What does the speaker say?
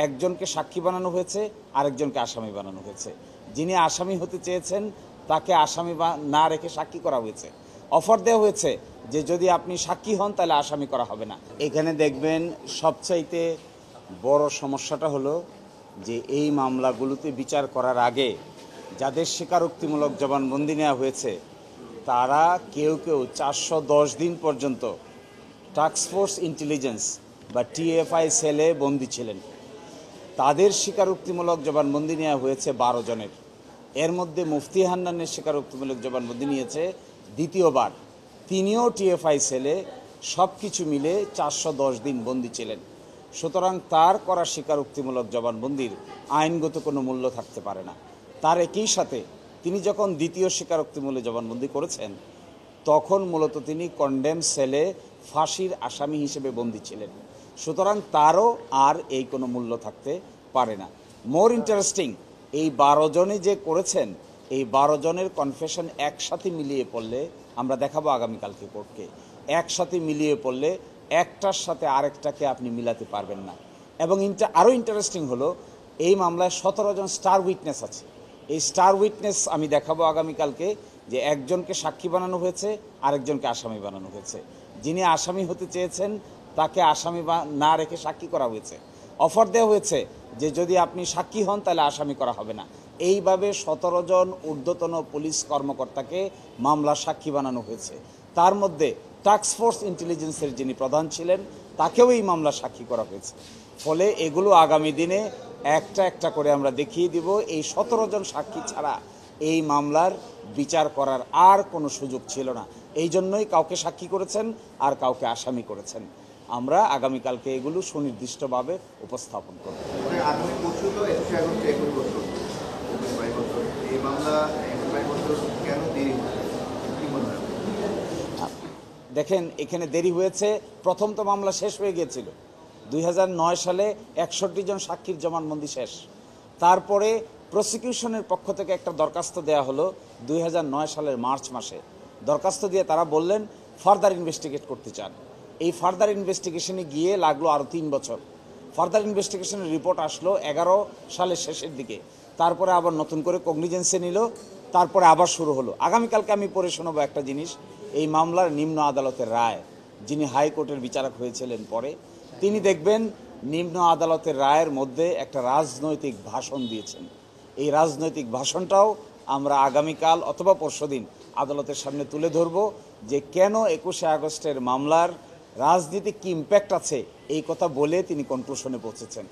একজনকে সাক্ষী বানানো হয়েছে, আরেকজনকে আসামি বানানো হয়েছে। যিনি আসামি হতে চেয়েছেন তাকে আসামি না রেখে সাক্ষী করা হয়েছে। অফার দেওয়া হয়েছে যে যদি আপনি সাক্ষী হন তাহলে আসামি করা হবে না। এখানে দেখবেন সবচাইতে বড় সমস্যাটা হলো যে এই মামলাগুলোতে বিচার করার আগে যাদের স্বীকারোক্তিমূলক জবানবন্দি নেওয়া হয়েছে তারা কেউ কেউ 410 দিন পর্যন্ত টাস্কফোর্স ইন্টেলিজেন্স বা টিএফআই সেলে বন্দী ছিলেন। তাদের স্বীকারোক্তিমূলক জবানবন্দি নেওয়া হয়েছে 12 জনের। এর মধ্যে মুফতি হান্নানের স্বীকারোক্তিমূলক জবানবন্দি নিয়েছে দ্বিতীয়বার। তিনিও টিএফআই সেলে সব কিছু মিলে 410 দিন বন্দী ছিলেন। সুতরাং তার করা স্বীকারোক্তিমূলক জবানবন্দির আইনগত কোনো মূল্য থাকতে পারে না। তার একই সাথে তিনি যখন দ্বিতীয় স্বীকারোক্তিমূলক জবানবন্দি করেছেন তখন মূলত তিনি কন্ডেম সেলে ফাঁসির আসামি হিসেবে বন্দী ছিলেন। সুতরাং তারও আর এই কোনো মূল্য থাকতে পারে না। মোর ইন্টারেস্টিং, এই 12 জনে যে করেছেন এই 12 জনের কনফেশন একসাথে মিলিয়ে পড়লে, আমরা দেখাবো আগামীকালকে কোর্টকে, একসাথে মিলিয়ে পড়লে একটার সাথে আরেকটাকে আপনি মিলাতে পারবেন না। এবং আরও ইন্টারেস্টিং হলো এই মামলায় 17 জন স্টার উইটনেস আছে। এই স্টার উইটনেস আমি দেখাবো আগামীকালকে যে একজনকে সাক্ষী বানানো হয়েছে, আরেকজনকে আসামি বানানো হয়েছে। যিনি আসামি হতে চেয়েছেন তাকে আসামি না রেখে সাক্ষী করা হয়েছে। অফার দেওয়া হয়েছে যে যদি আপনি সাক্ষী হন তাহলে আসামি করা হবে না। এইভাবে 17 জন ঊর্ধ্বতন পুলিশ কর্মকর্তাকে মামলার সাক্ষী বানানো হয়েছে। তার মধ্যে টাস্কফোর্স ইন্টেলিজেন্সের যিনি প্রধান ছিলেন তাকেও এই মামলার সাক্ষী করা হয়েছে। ফলে এগুলো আগামী দিনে একটা একটা করে আমরা দেখিয়ে দিব। এই 17 জন সাক্ষী ছাড়া এই মামলার বিচার করার আর কোনো সুযোগ ছিল না। এই জন্যই কাউকে সাক্ষী করেছেন আর কাউকে আসামি করেছেন। আমরা আগামীকালকে এগুলো সুনির্দিষ্টভাবে উপস্থাপন করব। দেখেন, এখানে দেরি হয়েছে। প্রথম তো মামলা শেষ হয়ে গিয়েছিল 2009 সালে, 61 জন সাক্ষীর জবানবন্দি শেষ। তারপরে প্রসিকিউশনের পক্ষ থেকে একটা দরখাস্ত দেয়া হলো 2009 সালের মার্চ মাসে। দরখাস্ত দিয়ে তারা বললেন ফার্দার ইনভেস্টিগেট করতে চান। এই ফার্দার ইনভেস্টিগেশনে গিয়ে লাগলো আরও 3 বছর। ফার্দার ইনভেস্টিগেশনের রিপোর্ট আসলো 11 সালের শেষের দিকে। তারপরে আবার নতুন করে কগনিজেন্সে নিল, তারপরে আবার শুরু হলো। আগামীকালকে আমি পড়ে শোনাবো একটা জিনিস, এই মামলার নিম্ন আদালতের রায়। যিনি হাইকোর্টের বিচারক হয়েছিলেন পরে, তিনি দেখবেন নিম্ন আদালতের রায়ের মধ্যে একটা রাজনৈতিক ভাষণ দিয়েছেন। এই রাজনৈতিক ভাষণটাও আমরা আগামীকাল অথবা পরশুদিন আদালতের সামনে তুলে ধরব যে কেন 21শে আগস্টের মামলার রাজনীতিক কী ইম্প্যাক্ট আছে এই কথা বলে তিনি কনক্লুশনে পৌঁছেছেন।